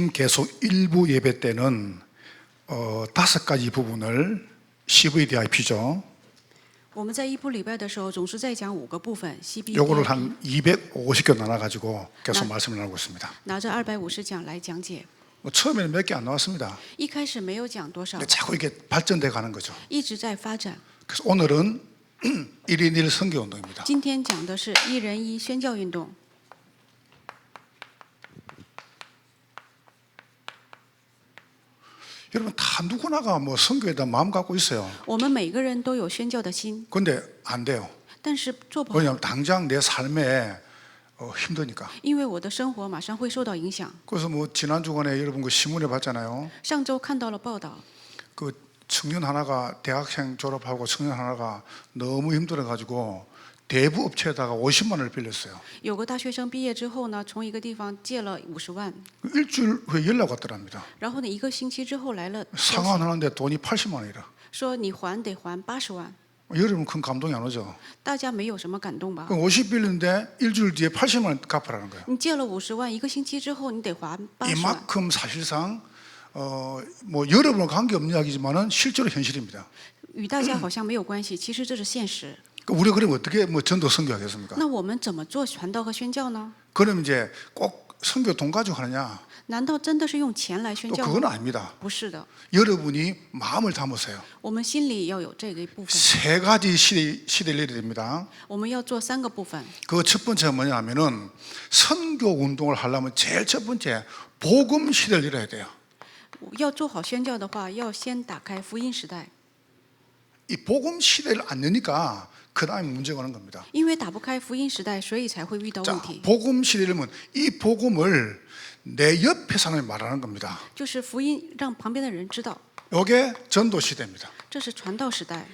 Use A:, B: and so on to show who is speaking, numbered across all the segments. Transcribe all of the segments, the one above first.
A: 계속 일부 예배 때는 5가지 부분을 CVDIP죠.
B: 我们在一部礼拜的时候，总是在讲5个部分。
A: 요거를
B: CBDIP
A: 한 250개 나눠가지고 계속 말씀을 나누고 있습니다.
B: 拿着250讲来讲解。
A: 처음에는 몇 개 안 나왔습니다.
B: 一开始没有讲多少，
A: 근데 자꾸 이게 발전돼 가는 거죠.
B: 一直在发展。
A: 그래서 오늘은 1인 1 선교운동입니다.
B: 今天讲的是一人一宣教运动。
A: 여러분 다 누구나가 뭐 선교에 대한 마음 갖고 있어요.
B: 我们每个人都有宣教的心，
A: 근데 안 돼요.
B: 但是做不好，
A: 왜냐하면 당장 내 삶에 힘드니까.
B: 因为我的生活马上会受到影响。
A: 그래서 뭐 지난 주간에 여러분 그 신문에 봤잖아요.
B: 上周看到了报道，
A: 그 청년 하나가 대학생 졸업하고 청년 하나가 너무 힘들어 가지고 대부 업체에다가 50만 원을 빌렸어요.
B: 有个大学生毕业之后呢，从一个地方借了50万，
A: 일주일 후에 연락 왔더랍니다.
B: 然后呢，1个星期之后来了消息，
A: 상환하는데 돈이 80만 원이라.
B: 说你还得还80万。
A: 여러분 큰 감동이 안 오죠?
B: 大家没有什么感动吧？
A: 그럼 50 빌렸는데 일주일 뒤에 80만 원 갚으라는 거예요.
B: 你借了50万，1个星期之后你得还80万。
A: 이만큼 사실상 뭐 여러분과 관계없는 이야기지만은 실제로 현실입니다.
B: 与大家好像没有关系，其实这是现实。
A: 우리가 그럼 어떻게 뭐 전도 선교하겠습니까?
B: 那我们怎么做传道和宣教呢？
A: 그럼 이제 꼭 선교 돈 가지고 하느냐?
B: 难道真的是用钱来宣
A: 또
B: 教
A: 그건
B: 吗？
A: 아닙니다.
B: 不是的，
A: 여러분이 마음을 담으세요.
B: 我们心里要有这个一部分。
A: 3가지 시대를 내야 됩니다.
B: 我们要做3个部分。
A: 그 첫 번째가 뭐냐면은 선교 운동을 하려면 제일 첫 번째 복음 시대를 열어야 돼요.
B: 要做好宣教的话，要先打开福音时代，
A: 이 복음 시대를 안 여니까 그 다음에 문제가 오는 겁니다.
B: 因为打不开福音时代，所以才会遇到问
A: 자,
B: 题。
A: 복음 시대라면 이 복음을 내 옆에 사람이 말하는 겁니다.
B: 就是福音让旁边的人知道，
A: 이게 전도 시대입니다.
B: 这是传道时代，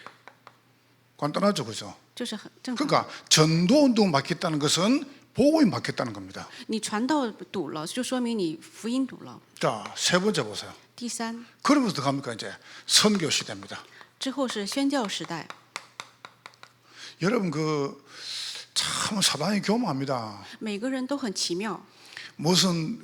A: 간단하죠, 그죠?
B: 这是很正常。
A: 그러니까 전도 운동 맡겠다는 것은 복음이 맡겠다는 겁니다.
B: 你传道堵了，就说明你福音堵了。
A: 자, 세 번째 보세요.
B: 第3，
A: 그러면서 더 갑니까 이제 선교 시대입니다.
B: 之后是宣教时代。
A: 여러분 그 참 사단이 교묘합니다.
B: 每个人都很奇妙，
A: 무슨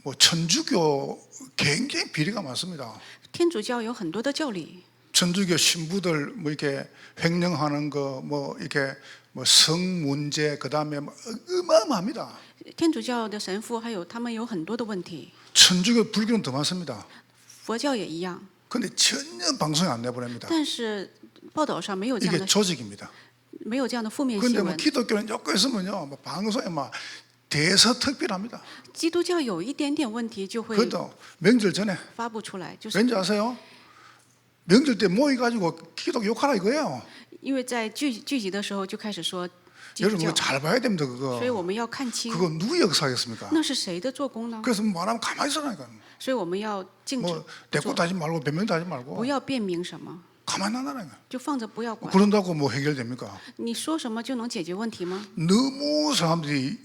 A: 뭐 천주교 굉장히 비리가 많습니다.
B: 天主教有很多的教理，
A: 천주교 신부들 뭐 이렇게 횡령하는 거 뭐 이렇게 뭐 성 문제 그다음에 뭐 어마어마합니다.
B: 天主教的神父还有他们有很多的问题，
A: 천주교 불교는 더 많습니다.
B: 佛教也一样，
A: 근데 전혀 방송에 안 내보냅니다.
B: 但是报道上没有这样
A: 이게
B: 的
A: 조직입니다.
B: 没有这样的负面
A: 근데
B: 新
A: 뭐
B: 闻。
A: 기독교는 엮여 있으면요, 뭐 방송에 막 대서특필합니다.
B: 基督教有一点点问题就会
A: 그것도 명절 전에
B: 发布出来，就是
A: 왠지 아세요? 명절 때 모여가지고 기독교 욕하라 이거예요.
B: 因为在聚集的时候就开始说基督
A: 여러분
B: 教
A: 그거 ，잘 봐야 됩니다.
B: 所以我们要看清
A: 그거 누구 역사겠습니까?
B: 那是谁的做工呢？
A: 그래서 말하면 가만히 있으라니까.
B: 所以我们要静止
A: 뭐 대꾸도 하지 말고 변명도 하지
B: 不
A: 말고
B: 要辩明什么，
A: 가만히 한다니까.
B: 就放着不要管。
A: 그런다고 뭐 해결됩니까?
B: 你说什么就能解决问题吗？
A: 너무 사람들이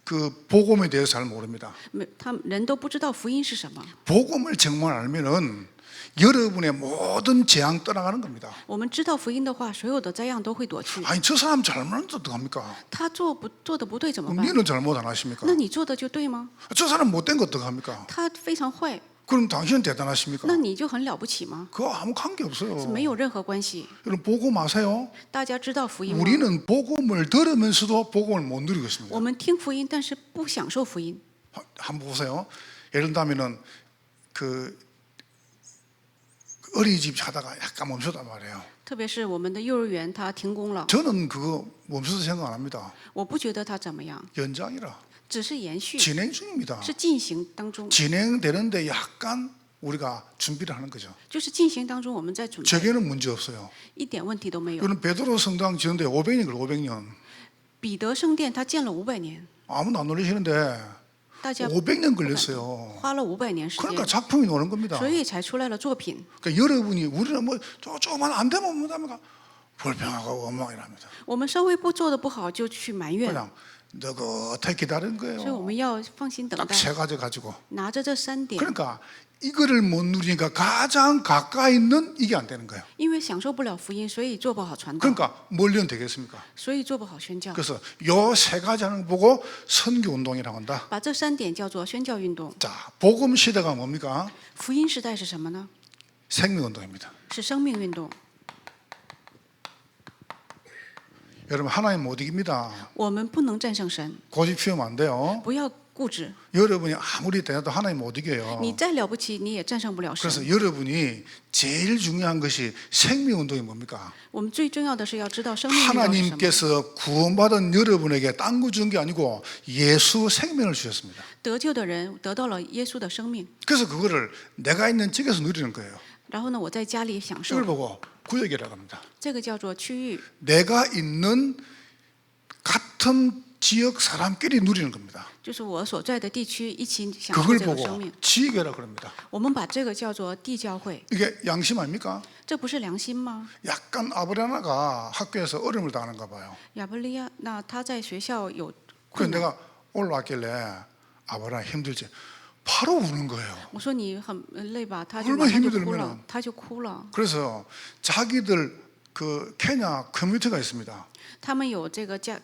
A: 그 복음에 대해서 잘 모릅니다.
B: 他们人都不知道福音是什么。
A: 복음을 정말 알면은 여러분의 모든 재앙 떠나가는 겁니다.
B: 我们知道福音的话，所有的灾殃都会躲去。
A: 아니 저 사람 잘못하는데 어떡합니까?
B: 他做的不对怎么
A: 그럼
B: 办？
A: 니는 잘못 안 하십니까?
B: 那你做的就对吗？
A: 저 사람 못된 거 어떡합니까?
B: 他非常坏，
A: 그럼 당신은 대단하십니까?
B: 那你就很了不起吗？
A: 그거 아무 관계 없어요.
B: 没有任何关系。
A: 여러분 복음 아세요?
B: 大家知道福音吗？
A: 우리는 복음을 들으면서도 복음을 못 누리고 있습니다.
B: 我们听福音，但是不享受福音。
A: 한번 보세요. 예를 들면 그 어린이집 하다가 약간 멈췄단 말이에요.
B: 特别是我们的幼儿园，它停工了，
A: 저는 그거 멈춰서 생각 안 합니다.
B: 我不觉得它怎么样，
A: 연장이라
B: 只是延续，
A: 진행 중입니다.
B: 是进行当中，
A: 진행되는데 약간 우리가 준비를 하는 거죠.
B: 就是进行当中我们在准备，
A: 저게는 문제 없어요.
B: 一点问题都没有。
A: 이거는 베드로 성당 지는데 500년 걸 500년.
B: 彼得圣殿它建了500年，
A: 아무도 안 놀리시는데
B: 大家
A: 500년 걸렸어요.
B: 花了500年时
A: 그러니까
B: 间，
A: 작품이 나오는 겁니다.
B: 所以才出来了作品。
A: 그러니까 여러분이 우리는 뭐 조금만 안 되면 못합니까? 불평하고 원망이랍니다.
B: 我们稍微不做的不好就去埋怨，
A: 그냥 느긋하게 기다리는
B: 所以我
A: 거예요.
B: 们要放心等
A: 딱
B: 待，
A: 세 가지 가지고.
B: 拿着这3点，
A: 그러니까 이거를 못 누리니까 가장 가까이 있는 이게 안 되는 거예요.
B: 因为享受不了福音，所以做不好传道，
A: 그러니까 뭘로는 되겠습니까?
B: 所以做不好宣教。
A: 그래서 요 세 가지 하는 거 보고 선교 운동이라고 한다.
B: 把这3点叫做宣教运动。
A: 자, 복음 시대가 뭡니까?
B: 福音时代是什么呢？
A: 생명 운동입니다.
B: 是生命运动。
A: 여러분 하나님 못 이깁니다.
B: 我们不能战胜神，
A: 고집 피우면 안 돼요.
B: 不要固执。
A: 여러분이 아무리 대해도 하나님 못 이겨요.
B: 你再了不起，你也战胜不了神。
A: 그래서 여러분이 제일 중요한 것이 생명 운동이 뭡니까?
B: 我们最重要的是要知道生命运动是什么。
A: 하나님께서 구원받은 여러분에게 딴 거 준 게 아니고 예수 생명을 주셨습니다.
B: 得救的人得到了耶稣的生命，
A: 그래서 그거를 내가 있는 집에서 누리는 거예요.
B: 然后呢，我在家里享受
A: 이걸 ， 보고 구역이라고 합니다.
B: 这个叫做区域，
A: 내가 있는 같은 지역 사람끼리 누리는 겁니다.
B: 就是我所在的地区一起享受
A: 그걸
B: 这个生
A: 보고
B: 命。
A: 지교라고 합니다.
B: 我们把这个叫做地教会，
A: 이게 양심 아닙니까?
B: 这不是良心吗？
A: 약간 아브라나가 학교에서 어려움을 당하는가 봐요.
B: 亚伯利亚，那他在学校有
A: 그래서
B: 困难，
A: 내가 올라왔길래 아브라나 힘들지? 바로 우는 거예요.
B: 我说你很累吧，他就
A: 얼마나
B: 马上
A: 힘이
B: 就哭
A: 들면은
B: 了，他就哭了。
A: 그래서 자기들 그 케냐 커뮤니티가 있습니다.
B: 他们有这个
A: 저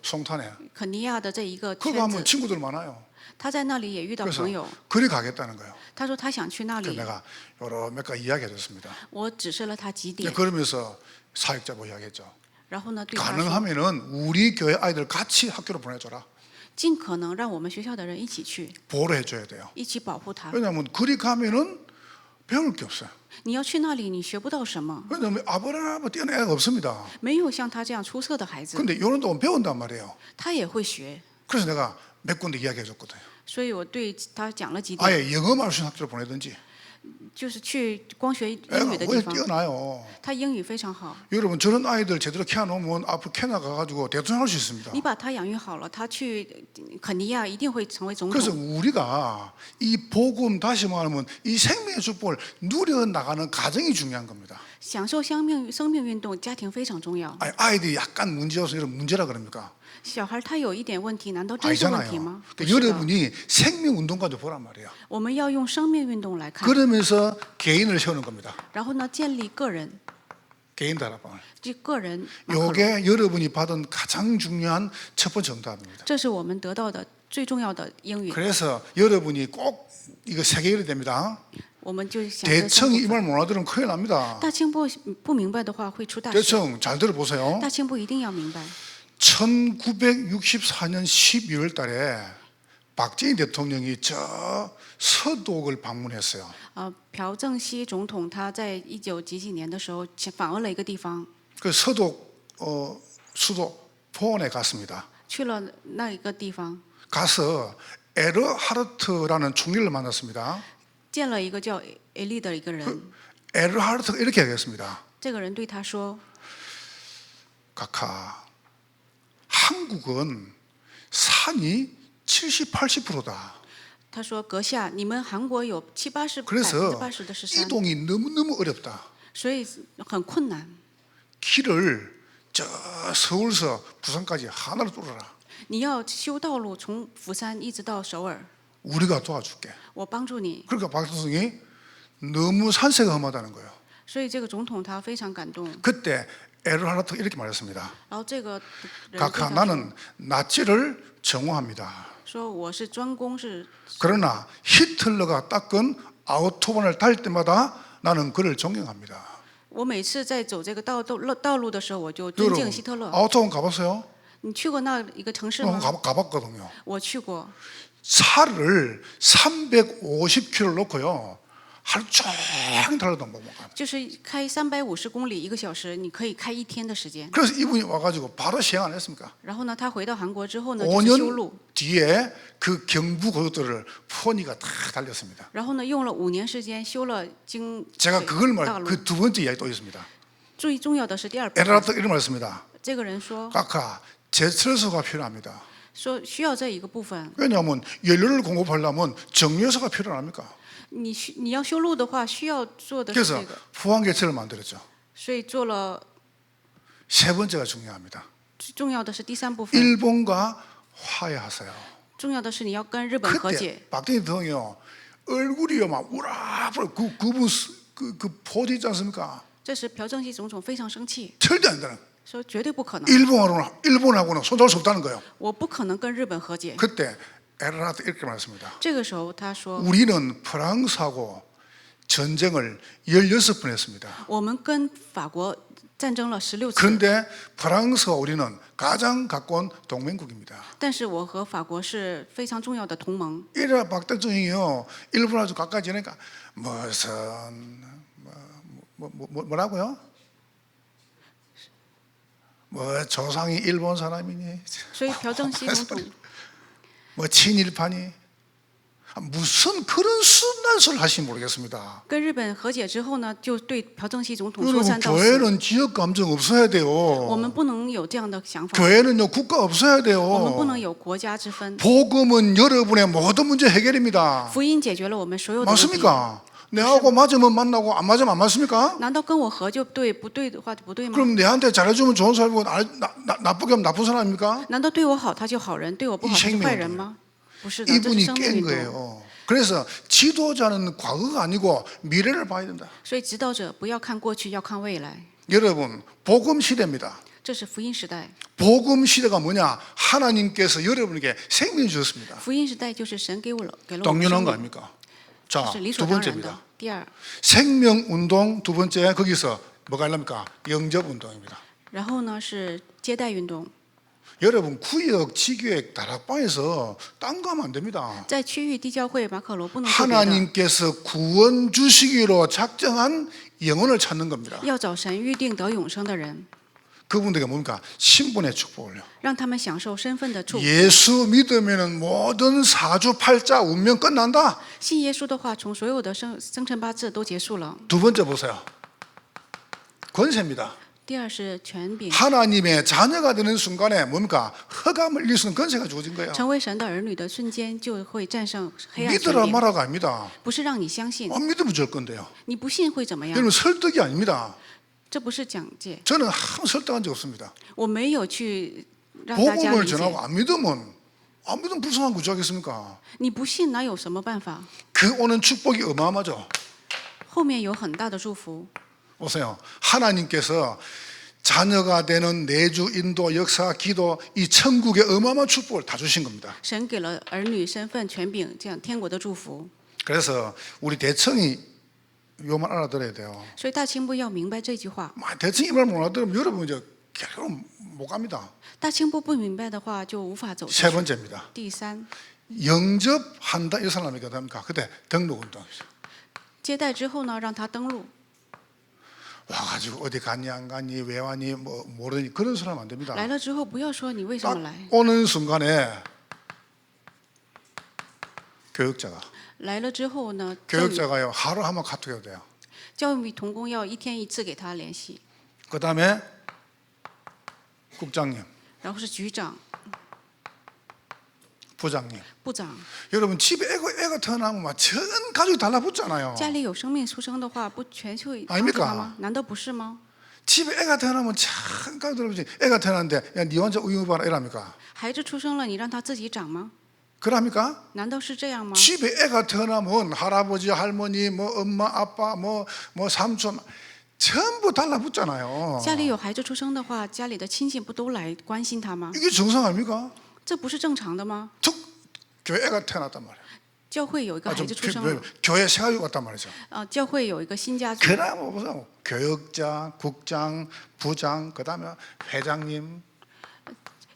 A: 송탄에.
B: 肯尼亚的这一个
A: 그거
B: 圈
A: 가면
B: 子，
A: 친구들 많아요.
B: 他在那里也遇到
A: 그래서
B: 朋友，
A: 그리 가겠다는 거예요.
B: 他说他想去那
A: 그래서
B: 里，
A: 내가 여러 몇 가지 이야기해 줬습니다.
B: 我指示了他几
A: 이제
B: 点，
A: 그러면서 사역자고 이야기했죠.
B: 然后呢对他说，
A: 가능하면은 우리 교회 아이들 같이 학교로 보내줘라.
B: 尽可能让我们学校的人一起去，
A: 보호를 해줘야 돼요.
B: 一起保护他。
A: 왜냐하면 그리 가면은 배울 게 없어요.
B: 你要去那里，你学不到什么，
A: 왜냐하면 아브라함은 뛰어난 애가 없습니다.
B: 没有像他这样出色的孩子，
A: 근데 이런 동안 배운단 말이에요.
B: 他也会学。
A: 그래서 내가 몇 군데 이야기해 줬거든요.
B: 所以我对他讲了几点，
A: 아예 영어만 수 학교로 보내든지.
B: 就是去光学英
A: 애가
B: 语的地
A: 왜
B: 方，
A: 뛰어나요?
B: 他英语非常好。
A: 여러분 저런 아이들 제대로 키워놓으면 앞으로 캐나 가가지고 대통령 할 수 있습니다.
B: 你把他养育好了，他去肯尼亚一定会成为总
A: 그래서
B: 统。
A: 우리가 이 복음 다시 말하면 이 생명의 축복을 누려 나가는 과정이 중요한 겁니다.
B: 享受生命运动，家庭非常重要。
A: 아이들이 약간 문제여서 이런 문제라 그럽니까?
B: 小孩他有一点问题，难道真是问题
A: 아니잖아요.
B: 吗？不
A: 그러니까
B: 是的，
A: 여러분이 생명 운동까지 보란 말이에요.
B: 我们要用生命运动来看，
A: 그러면서 개인을 세우는 겁니다.
B: 然后呢，建立个人，
A: 개인 다락방을.
B: 这个人马克龙，
A: 이게 여러분이 받은 가장 중요한 첫 번째 응답입니다.
B: 这是我们得到的最重要的英语。
A: 그래서 여러분이 꼭 이거 세계일이 됩니다.
B: 我们就想这三
A: 대청이
B: 部
A: 이
B: 分
A: 말 못 알아들으면 큰일 납니다.
B: 大清不明白的话会出大事，
A: 대청 잘 들어보세요.
B: 大清部一定要明白。
A: 1964년 12월 달에 박정희 대통령이 저 서독을 방문했어요.
B: 朴正熙总统他在19几年的时候访问了一个地方，
A: 그 서독 수도 포원에 갔습니다.
B: 去了那一个地方，
A: 가서 에르하르트라는 총리를 만났습니다.
B: 见了一个叫艾利的一个人，
A: 에르하르트가 이렇게 얘기했습니다.
B: 这个人对他说
A: 각하, 한국은 산이 70, 80%다.
B: 他说阁下，你们韩国有70%、
A: 그래서
B: 80%的是山，
A: 이동이 너무너무 어렵다.
B: 所以很困难。
A: 길을 저 서울서 부산까지 하나로 뚫어라.
B: 你要修道路，从釜山一直到首尔，
A: 우리가 도와줄게.
B: 我帮助你。
A: 그러니까 박 대통령이 너무 산세가 험하다는 거예요.
B: 所以这个总统他非常感动，
A: 그때 에르하르트 이렇게 말했습니다.
B: 然后这个人对
A: 각하
B: 他
A: 나는 나치를 정오합니다.
B: 说我是专攻是，
A: 그러나 히틀러가 닦은 아우토반을 탈 때마다 나는 그를 존경합니다.
B: 我每次在走这个道路的时候，我就尊敬
A: 여러분
B: 希特勒。
A: 아우토반 가봤어요?
B: 你去过那一个城市吗？
A: 가봤거든요.
B: 我去过，
A: 차를 350km 놓고요. 하루 종일 달려도 못 가요.
B: 就是开350公里1个小时，你可以开一天的时间。
A: 그래서 이분이 와가지고 바로 시행 안 했습니까?
B: 然后呢，他回到韩国之后呢，就是修
A: 5년
B: 路，
A: 뒤에 그 경부 고속도로를 푸니가 다 달렸습니다.
B: 然后呢，用了5年时间修了京
A: 제가
B: 水
A: 그걸
B: 大
A: 말
B: 路。
A: 그 두 번째 이야기 또 있습니다.
B: 最重要的是第二部分，
A: 에르하르트 이런 말했습니다.
B: 这个人说
A: 각하 제철소가 필요합니다.
B: 说需要这一个部分。
A: 왜냐하면 연료를 공급하려면 정유소가 필요합니까?
B: 你要修路的话，需要做的是
A: 그래서
B: 这个，
A: 포항개철을 만들었죠.
B: 所以做了
A: 세 번째가 중요합니다.
B: 最重要的是第三部分，
A: 일본과 화해하세요.
B: 重要的是你要跟日本和
A: 그때
B: 解。
A: 박정희 대통령이요 얼굴이요 막 우라부라 그분 그 포즈 있지 않습니까?
B: 这时朴正熙总统非常生气，
A: 절대 안 되는.
B: 说绝对不可能，
A: 일본하고는 손잡을 수 없다는 거예요.
B: 我不可能跟日本和解。
A: 그때 에르하트 이렇게 말했습니다.
B: 这个时候他说，
A: 우리는 프랑스하고 전쟁을 16번 했습니다.
B: 我们跟法国战争了16次，
A: 그런데 프랑스와 우리는 가장 가까운 동맹국입니다.
B: 但是我和法国是非常重要的同盟。
A: 이래 박 대통령이요 일본하고 가까이 지내니까 무슨 뭐라고요? 뭐 조상이 일본 사람이니
B: 所以朴正熙总统
A: 뭐 친일파니 무슨 그런 순난 소리를 하시는지 모르겠습니다.
B: 跟日本和解之后呢，就对朴正熙总统说
A: 여러분
B: 三道四。
A: 교회는 지역 감정 없어야 돼요.
B: 我们不能有这样的想法，
A: 교회는요 국가 없어야
B: 我们不能
A: 돼요.
B: 有国家之分。
A: 복음은 여러분의 모든 문제 해결입니다.
B: 福音解决了我们所有的问题。
A: 맞습니까? 내하고 맞으면 만나고 안 맞으면 안 맞습니까?
B: 难道跟我和就对，不对的话就不对吗？
A: 그럼 내한테 잘해주면 좋은 사람이고 나쁘게 하면 나쁜 사람입니까?
B: 难道对我好他就好人，对我不好他是坏人吗？不是的，这是
A: 이분이
B: 生命
A: 깬
B: 运动。
A: 거예요. 그래서 지도자는 과거가 아니고 미래를 봐야 된다.
B: 所以指导者不要看过去，要看未来。
A: 여러분 복음 시대입니다.
B: 这是福音时代。
A: 복음 시대가 뭐냐? 하나님께서 여러분에게 생명 주셨습니다.
B: 福音时代就是神给了我们
A: 당연한
B: 生
A: 거
B: 命，
A: 아닙니까? 자,
B: 是理所
A: 두
B: 当然的
A: 번째입니다. 。
B: 第二，
A: 생명 운동 두 번째 거기서 뭐가 하려니까 영접 운동입니다.
B: 然后呢是接待运动，
A: 여러분 구역, 지교회, 다락방에서 딴 거 하면 안 됩니다.
B: 在区域地教会马可罗不能做别的，
A: 하나님께서 구원 주시기로 작정한 영혼을 찾는 겁니다.
B: 要找神预定得永生的人，
A: 그분들에게 뭡니까? 신분의 축복을요.
B: 让他们享受身份的祝福。
A: 예수 믿으면 모든 사주팔자 운명 끝난다.
B: 信耶稣的话，从所有的生辰八字都结束了。
A: 두 번째 보세요. 권세입니다.
B: 第二是权柄，
A: 하나님의 자녀가 되는 순간에 뭡니까? 흑암을 이길 수 있는 권세가 주어진 거예요.
B: 成为神的儿女的瞬间，就会战胜黑暗权
A: 믿으라
B: 柄。
A: 말아가 아닙니다.
B: 不是让你相信，
A: 안 믿으면 줄 건데요.
B: 你不信会怎么样？
A: 여러분 설득이 아닙니다.
B: 这不是讲解，
A: 저는 한 설득한 적 없습니다.
B: 我没有去让大家
A: 복음을
B: 理解。
A: 전하고 안 믿으면 불쌍한 구조 하겠습니까?
B: 你不信哪有什么办法？
A: 그 오는 축복이 어마어마하죠.
B: 后面有很大的祝福。
A: 보세요. 하나님께서 자녀가 되는 내주, 인도, 역사, 기도 이 천국의 어마어마한 축복을 다 주신 겁니다.
B: 神给了儿女身份、权柄，这样天国的祝福。
A: 그래서 우리 대청이 요만 알아들어야 돼요.
B: 所以大清部要明白这句话。
A: 대청이 말 못 알아들으면 여러분 이제 결국 못 갑니다.
B: 大清部不明白的话，就无法走
A: 세
B: 下去。
A: 번째입니다.
B: 第三，
A: 영접한다 이 사람이 그다음까 그때 등록운동이죠.
B: 接待之后呢，让他登录。
A: 와가지고 어디 갔니 안 갔니 왜 왔니 뭐 모르니 그런 사람 안 됩니다.
B: 来了之后，不要说你为什
A: 딱
B: 么来，
A: 오는 순간에 교육자가
B: 来了之后呢，
A: 교육자가요 하루 한번 카톡해도 돼요.
B: 教育童工要一天一次给他联系，
A: 그다음에 국장님,
B: 然后是局长、
A: 부장님.
B: 部长。
A: 여러분 집에 애가 태어나면 막 전 가족이 달라붙잖아요.
B: 家里有生命出生的话，不全会帮
A: 아닙니까
B: 助他吗？难道不是吗？
A: 집에 애가 태어나면 전 가족이 달라붙지. 애가 태어났는데 야 니 혼자 우유 봐라 이랍니까?
B: 孩子出生了，你让他自己长吗？
A: 그럽니까?
B: 难道是这样吗？
A: 집에 애가 태어나면 할아버지, 할머니, 뭐 엄마, 아빠, 뭐 삼촌 전부 달라붙잖아요.
B: 家里有孩子出生的话，家里的亲戚不都来关心他吗？
A: 이게 정상 아닙니까?
B: 这不是正常的吗？
A: 툭 교회 애가 태어났단 말이에요.
B: 教会有一个孩子出生了，
A: 교회 생활육 같단 말이죠.
B: 教会有一个新家族，
A: 그다음 보세요. 교육자, 국장, 부장, 그다음에 회장님,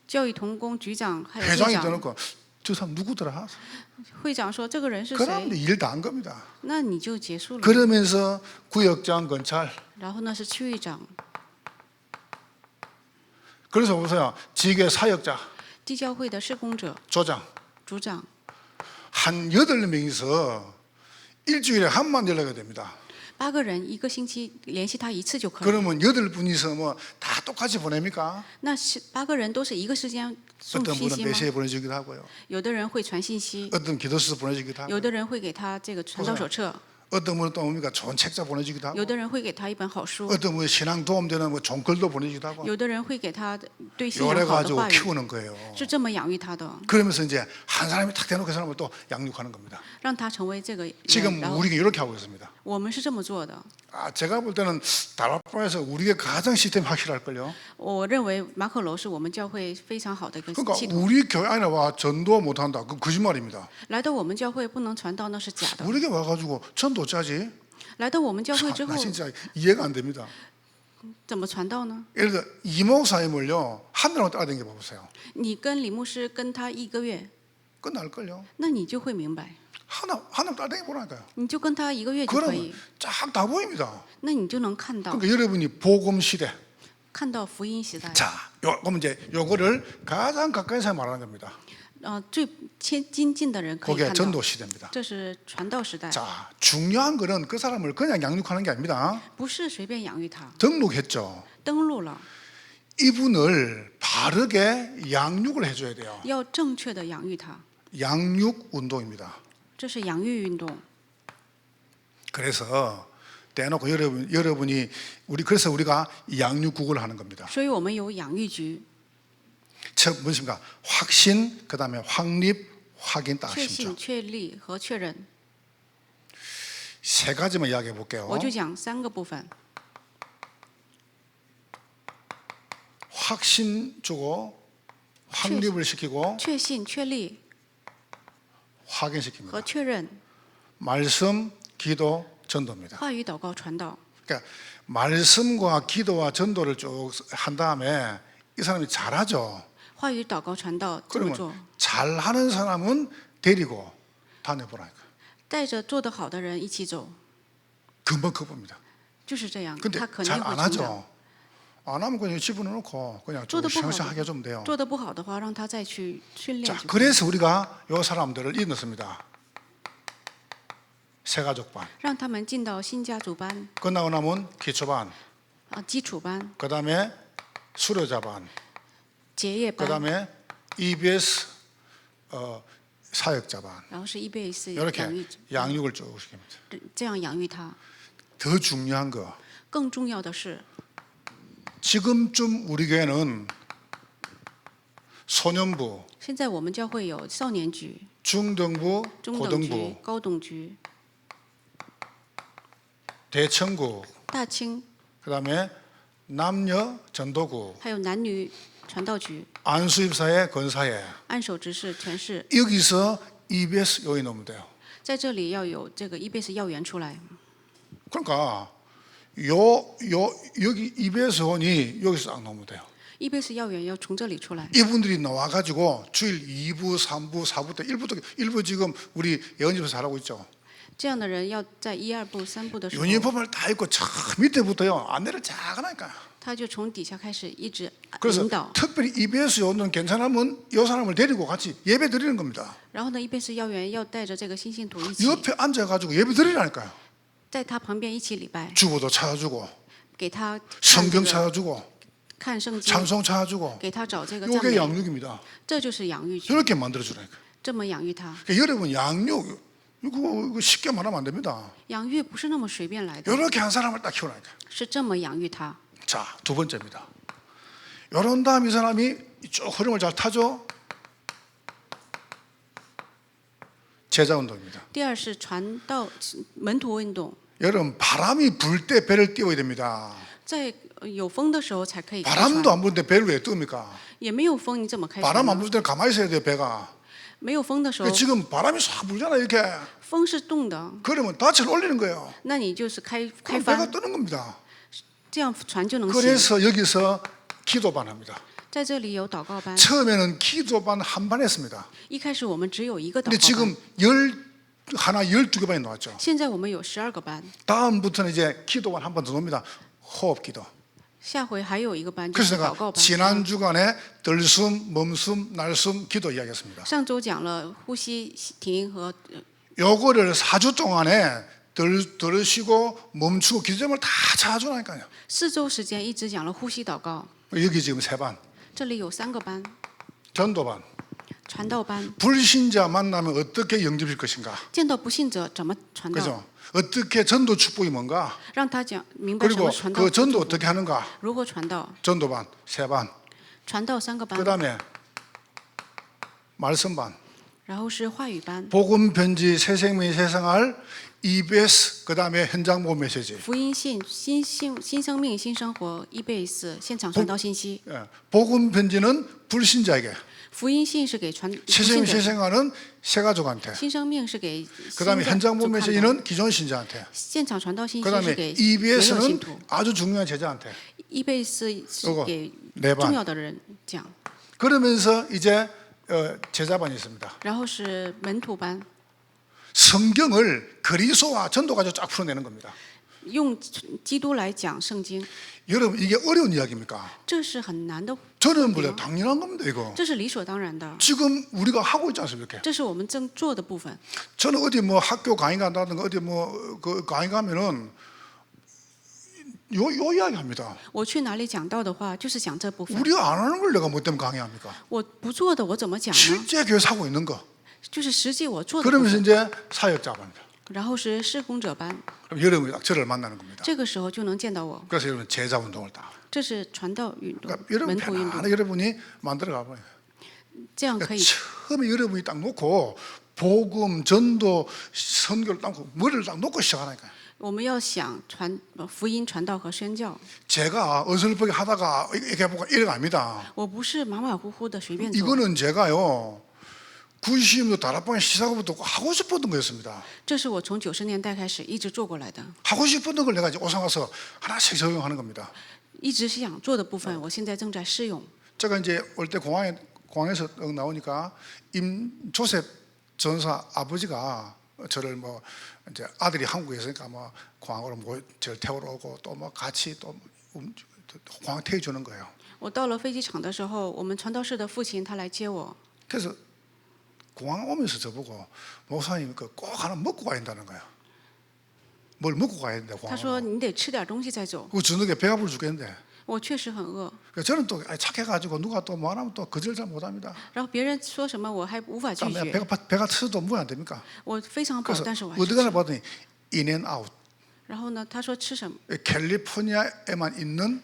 B: 教育童工、局长还有会
A: 회장이
B: 长。
A: 되놓고 저 사람 누구더라?
B: 会长说这个人是
A: 그럼
B: 谁？
A: 일 다 한 겁니다.
B: 那你就结束了。
A: 그러면서 구역장, 검찰.
B: 然后呢是区域长、
A: 그래서 보세요. 지계 사역자,
B: 地教会的施工者、
A: 조장
B: 组长，
A: 한 8명이서 일주일에 한번 연락이 됩니다.
B: 8个人一个星期联系他一次就可以。
A: 그러면 8분이서 뭐 다 똑같이 보냅니까?
B: 那是8个人都是一个时间送
A: 어떤
B: 信
A: 분은
B: 息吗？
A: 메시지 보내주기도 하고요.
B: 有的人会传信息，
A: 어떤 기도서 보내주기도 하고.
B: 有的人会给他这个传道手册。
A: 어떤 분은 또 뭡니까 좋은 책자 보내주기도 하고
B: 有的人会给他一本好书，
A: 어떤 분은 신앙 도움되는 뭐 좋은 글도 보내주기도 하고
B: 有的人会给他对信仰
A: 요래
B: 好的
A: 가지고
B: 话语，
A: 키우는 거예요.
B: 是这么养育他的，
A: 그러면서 이제 한 사람이 탁 대놓고 그 사람을 또 양육하는 겁니다.
B: 让他成为这个人。
A: 지금
B: 然后
A: 우리가 이렇게 하고 있습니다.
B: 我们是这么做的。
A: 제가 볼 때는 다락방에서 우리가 가장 시스템이 확실할걸요.
B: 我认为马可楼是我们教会非常好的一个
A: 그러니까
B: 系统。
A: 우리 교회 안에 와 전도 못한다. 그 거짓말입니다.
B: 来到我们教会不能传道，那是假的。
A: 우리에게 와가지고 전도 짜지?
B: 来到我们教会之后
A: 나 ， 진짜 이해가 안 됩니다.
B: 怎么传道呢？
A: 예를 들어 이목사님을요 한 달만 따라다니게 봐보세요.
B: 你跟李牧师跟他1个月，
A: 끝날걸요.
B: 那你就会明白，
A: 하나 따라다니 보라니까요.
B: 你就跟他1个月就可
A: 그러면
B: 以，
A: 쫙 다 보입니다.
B: 那你就能看到
A: 그러니까 여러분이 복음 시대.
B: 看到福音时代。
A: 자, 그럼 이제 요거를 가장 가까이서 말하는 겁니다.
B: 最亲近的人可以
A: 그게
B: 看到，
A: 전도 시대입니다.
B: 这是传道时代，
A: 자, 중요한 거는 그 사람을 그냥 양육하는 게 아닙니다.
B: 不是随便养育他。
A: 등록했죠.
B: 登录了，
A: 이분을 바르게 양육을 해줘야 돼요.
B: 要正确的养育他，
A: 양육 운동입니다.
B: 这是养育运动。
A: 그래서 대놓고 여러분이 그래서 우리가 양육국을 하는 겁니다.
B: 所以我们有养育局，
A: 첫 무엇입니까? 확신, 그다음에 확립, 확인 딱
B: 确
A: 하십시오.
B: 信、确立和确认。
A: 세 가지만 이야기해 볼게요.
B: 我就讲3个部分：
A: 확신 주고 확립을 시키고
B: 确信、确立
A: 확인시킵니다.
B: 和确认。
A: 말씀, 기도, 전도입니다.
B: 话语、祷告、传道。
A: 그러니까 말씀과 기도와 전도를 쭉 한 다음에 이 사람이 잘하죠.
B: 话语、祷告、传道这么做
A: 그러면 ， 잘하는 사람은 데리고 다녀보라니까.
B: 带着做得好的人一起走，
A: 금방 커봅니다.
B: 就是这样。
A: 근데
B: 他肯
A: 잘
B: 定会
A: 안
B: 成长。
A: 하죠. 안 하면 그냥 집어넣고 그냥
B: 做得不好
A: 샹샹하게 좀 돼요.
B: 做得不好的话，让他再去训练
A: 자,
B: 就可以。
A: 그래서 우리가 이 사람들을 인넣습니다. 새가족반.
B: 让他们进到新家族班
A: 끝나고 나면 기초반.
B: 基础班、
A: 그다음에 수료자반.
B: 结业班，
A: 그다음에 EBS 사역자반.
B: 然后是EBS
A: 이렇게
B: 养育，
A: 양육을 쭉 시킵니다.
B: 这样养育他。
A: 더 중요한 거.
B: 更重要的是，
A: 지금쯤 우리 교회는 소년부,
B: 现在我们教会有少年局、
A: 중등부,
B: 中等局
A: 고등부, 、
B: 高等局、
A: 대청구,
B: 大清，
A: 그다음에 남녀 전도구,
B: 还有男女传道局、
A: 안수입사회, 건사회.
B: 按手执事、全市，
A: 여기서 EBS 요인 넣으면 돼요.
B: 在这里要有这个 EBS 要员出来。
A: 그러니까 여기 EBS 원이 여기서 딱 넣으면 돼요.
B: EBS 要员要从这里出来。
A: 이분들이 나와가지고 주일 2부, 3부, 4부 때 일부 지금 우리 예언집에서 잘하고 있죠.
B: 这样的人要在1、2部、3部的时候，
A: 유니폼을 다 입고 저 밑에부터요 안내를 작으니까.
B: 他就从底下开始一直
A: 그래서
B: 引导。
A: 특별히 EBS 요원은 괜찮으면 이 사람을 데리고 같이 예배 드리는 겁니다.
B: 然后呢，EBS 要员要带着这个新信徒一起，
A: 옆에 앉아가지고 예배 드리라니까요.
B: 在他旁边一起礼拜，
A: 주보도 찾아주고
B: 给他看
A: 성경
B: 这个
A: 찾아주고
B: 看圣经，
A: 찬송 찾아주고
B: 给他找这个赞
A: 이게
B: 美，
A: 양육입니다.
B: 这就是养育局，
A: 이렇게 만들어주라니까.
B: 这么养育他。
A: 그러니까 여러분 양육 이거 쉽게 말하면 안 됩니다.
B: 养育不是那么随便来的，
A: 이렇게 한 사람을 딱 키우라니까.
B: 是这么养育他。
A: 자, 두 번째입니다. 이런 다음 이 사람이 쭉 흐름을 잘 타죠. 제자 운동입니다.
B: 第二是传道门徒运动，
A: 여러분 바람이 불 때 배를 띄워야 됩니다.
B: 在有风的时候才可以开
A: 바람도
B: 船，
A: 안 부는데 배를 왜 띄웁니까?
B: 也没有风，你怎么开船
A: 바람 안
B: 呢？
A: 불 때는 가만히 있어야 돼요 배가.
B: 没有风的时候
A: 근데 ， 지금 바람이 싹 불잖아 이렇게.
B: 风是动的，
A: 그러면 닻을 올리는 거예요.
B: 那你就是开
A: 그럼 배가
B: 帆，
A: 뜨는 겁니다.
B: 这样船就能行。
A: 그래서 여기서 기도반 합니다.
B: 在这里有祷告班，
A: 처음에는 기도반 한 반 했습니다.
B: 一开始我们只有一个祷
A: 근데
B: 告
A: 지금
B: 班，
A: 12개 반이 나왔죠.
B: 现在我们有12个班，
A: 다음부터는 이제 기도반 한 번 더 넣습니다. 호흡 기도.
B: 下回还有一个班就
A: 그래서
B: 是祷
A: 내가
B: 告班。
A: 지난 주간에 들숨, 멈숨, 날숨 기도 이야기했습니다.
B: 上周讲了呼吸停和
A: 요거를 4주 동안에 들으시고 멈추고 기도점을 다 찾아주라니까요.
B: 4周时间一直讲了呼吸祷告。
A: 여기 지금 3반,
B: 这里有3个班，
A: 전도반,
B: 传道班，
A: 불신자 만나면 어떻게 영접일 것인가?
B: 见到不信者怎么传道，
A: 그죠? 어떻게 전도 축복이 뭔가?
B: 让他讲明白什
A: 그리고
B: 么传道
A: 그
B: 祝
A: 전도
B: 福，
A: 어떻게 하는가?
B: 如何传道，
A: 전도반, 세반,
B: 传道3个班，
A: 그다음에 말씀반,
B: 然后是话语班，
A: 복음 편지 새생명의 세상할 EBS, 그다음에 현장 모험 메시지.
B: 福音信新生命新生活EBS现场传道信息，
A: 예, 복음 편지는 불신자에게,
B: 福音信是给传不信
A: 새생명
B: 者，
A: 세상하는 새 가족한테,
B: 新生命是给
A: 그다음에
B: 新的
A: 현장
B: 就
A: 모험
B: 看到
A: 메시지는 기존 신자한테,
B: 现场传道信息是
A: 그다음에
B: 给原有信
A: EBS는
B: 徒
A: 아주 중요한 제자한테.
B: EBS是
A: 요거
B: 给
A: 네
B: 重
A: 반.
B: 要的人讲，
A: 그러면서 이제 제자반이 있습니다.
B: 然后是门徒班，
A: 성경을 그리스도와 전도 가지고 쫙 풀어내는 겁니다.
B: 用基督来讲圣经，
A: 여러분 이게 어려운 이야기입니까?
B: 这是很难的，
A: 저는 원래 당연한 겁니다 이거.
B: 这是理所当然的，
A: 지금 우리가 하고 있지 않습니까?
B: 这是我们正做的部分。
A: 저는 어디 뭐 학교 강의 간다든가 어디 뭐 그 강의 가면은 요 이야기 합니다.
B: 我去哪里讲道的话，就是讲这部分。
A: 우리가 안 하는 걸 내가 뭐 때문에 강의합니까?
B: 我不做的，我怎么讲呢？
A: 실제 교회에서 하고 있는 거.
B: 就是实际我做的部
A: 그러면서
B: 分。
A: 이제 사역자반입니다.
B: 然后是施工者班，
A: 그럼 여러분이 딱 저를 만나는 겁니다.
B: 这个时候就能见到我。
A: 그래서 여러분 제자 운동을 다.
B: 这是传道运动
A: 그러니까 、 여러분
B: 门徒运动，
A: 편안하게 여러분이 만들어 가봐요.
B: 这样可
A: 그러니까
B: 以。
A: 처음에 여러분이 딱 놓고 복음, 전도, 선교를 딱 놓고 머리를 딱 놓고 시작하니까요.
B: 我们要想福音传道和宣教，
A: 제가 어설프게 하다가 이렇게 해보고 이래가 아닙니다.
B: 我不是马马虎虎的随便做，
A: 이거는 제가요 90년도 다락방 시사고부터 하고 싶었던 거였습니다.
B: 这是我从90年代开始一直做过来的，
A: 하고 싶었던 걸 내가 이제 오상 와서 하나씩 적용하는 겁니다.
B: 一直是想做的部分，我现在正在试用。
A: 제가 이제 올 때 공항에서 나오니까 조셉 전사 아버지가 저를 뭐 이제 아들이 한국에 있으니까 뭐 공항으로 저를 태우러 오고 또 뭐 같이 또 공항 태워 주는 거예요.
B: 我到了飞机场的时候，我们传道室的父亲他来接我，
A: 그래서 공항 오면서 저보고 목사님 꼭 하나 먹고 가야 된다는 거예요. 뭘 먹고 가야 된다
B: 他说
A: 공항으로.
B: 你得吃点东西再走。
A: 그 저녁에 배가 불러 죽겠는데.
B: 我确实很饿，
A: 저는 또 착해가지고 누가 또 뭐하면 또 거절 잘 못합니다.
B: 然后别人说什么我还无法拒
A: 땀에
B: 绝，
A: 배가 터져도 뭐 안 됩니까?
B: 我非常饱，
A: 그래서
B: 但是我还是
A: 어디 가나
B: 吃。
A: 봤더니 인앤아웃.
B: 然后呢，他说吃什么？
A: 캘리포니아에만 있는